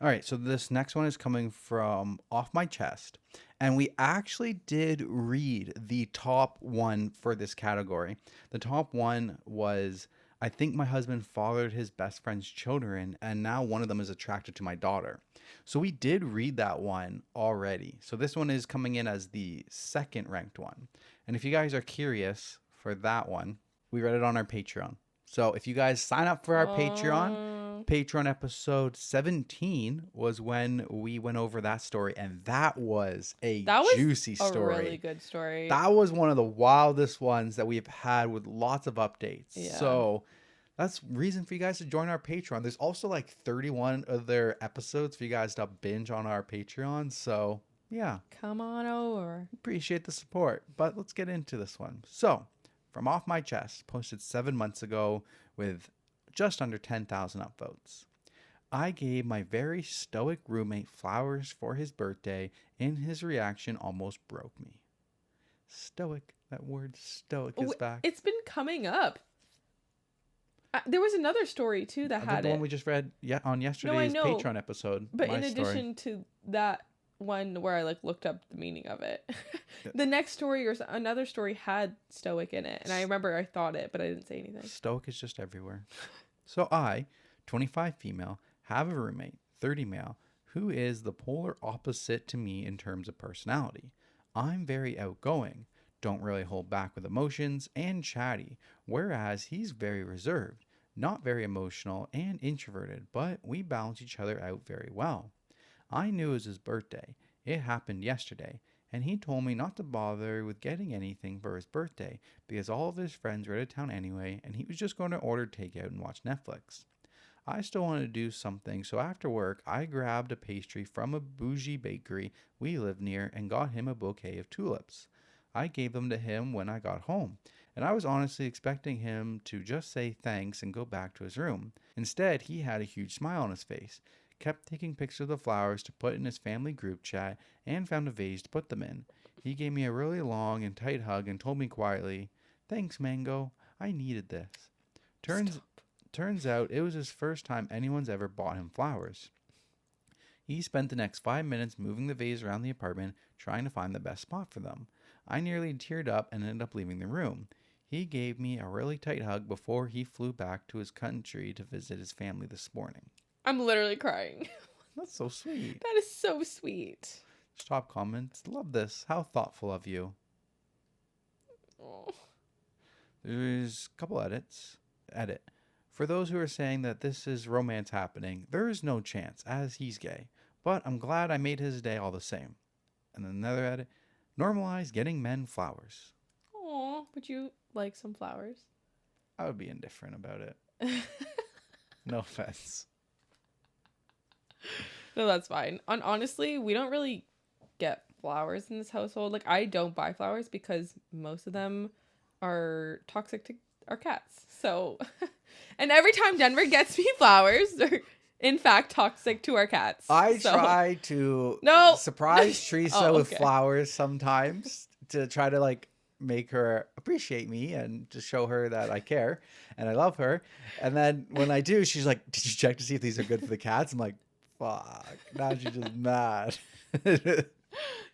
All right, so this next one is coming from Off My Chest. And we actually did read the top one for this category. The top one was, I think my husband fathered his best friend's children, and now one of them is attracted to my daughter. So we did read that one already. So this one is coming in as the second ranked one. And if you guys are curious for that one, we read it on our Patreon. So if you guys sign up for our Patreon episode 17 was when we went over that story, and that was a juicy story. A really good story. That was one of the wildest ones that we've had with lots of updates. Yeah. So that's reason for you guys to join our Patreon. There's also like 31 other episodes for you guys to binge on our Patreon. So yeah. Come on over. Appreciate the support. But let's get into this one. So from Off My Chest, posted 7 months ago with just under 10,000 upvotes. I gave my very stoic roommate flowers for his birthday, and his reaction almost broke me. Stoic. That word stoic is back. It's been coming up. There was another story too that had the one we just read on yesterday's Patreon episode. But in addition to that one where I looked up the meaning of it, the next story or another story had stoic in it, and I remember I thought it, but I didn't say anything. Stoic is just everywhere. So I, 25 female, have a roommate, 30 male, who is the polar opposite to me in terms of personality. I'm very outgoing, don't really hold back with emotions, and chatty, whereas he's very reserved, not very emotional, and introverted, but we balance each other out very well. I knew it was his birthday. It happened yesterday, and he told me not to bother with getting anything for his birthday because all of his friends were out of town anyway, and he was just going to order takeout and watch Netflix. I still wanted to do something, so after work, I grabbed a pastry from a bougie bakery we live near and got him a bouquet of tulips. I gave them to him when I got home, and I was honestly expecting him to just say thanks and go back to his room. Instead, he had a huge smile on his face, kept taking pictures of the flowers to put in his family group chat, and found a vase to put them in. He gave me a really long and tight hug and told me quietly, "Thanks, Mango. I needed this." Turns out it was his first time anyone's ever bought him flowers. He spent the next 5 minutes moving the vase around the apartment, trying to find the best spot for them. I nearly teared up and ended up leaving the room. He gave me a really tight hug before he flew back to his country to visit his family this morning. I'm literally crying. That's so sweet. That is so sweet. Top comments. Love this. How thoughtful of you. Oh. There's a couple edits. Edit. For those who are saying that this is romance happening, there is no chance, as he's gay. But I'm glad I made his day all the same. And then another edit. Normalize getting men flowers. Aw, would you like some flowers? I would be indifferent about it. No offense. No, that's fine. Honestly, we don't really get flowers in this household. I don't buy flowers because most of them are toxic to our cats. So, and every time Denver gets me flowers, they're in fact toxic to our cats. I try to surprise Teresa with flowers sometimes to try to make her appreciate me and to show her that I care and I love her. And then when I do, she's like, "Did you check to see if these are good for the cats?" I'm like, fuck, now she's just mad.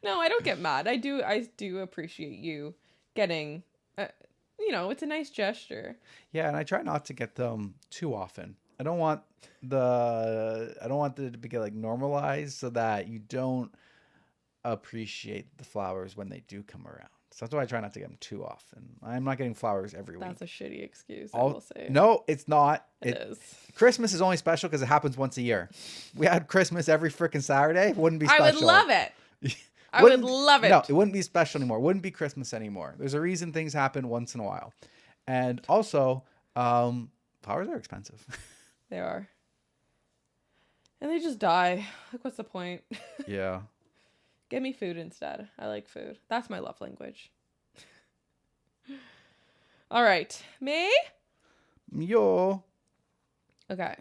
No, I don't get mad. I do appreciate you getting, it's a nice gesture. Yeah, and I try not to get them too often. I don't want it to be normalized so that you don't appreciate the flowers when they do come around. So that's why I try not to get them too often. I'm not getting flowers every week. That's a shitty excuse, I will say. No, it's not. It is. Christmas is only special because it happens once a year. We had Christmas every freaking Saturday. It wouldn't be special. I would love it. I would love it. No, it wouldn't be special anymore. It wouldn't be Christmas anymore. There's a reason things happen once in a while. And also, flowers are expensive. They are. And they just die. What's the point? Yeah. Give me food instead. I like food. That's my love language. All right. Me? Yo. Okay.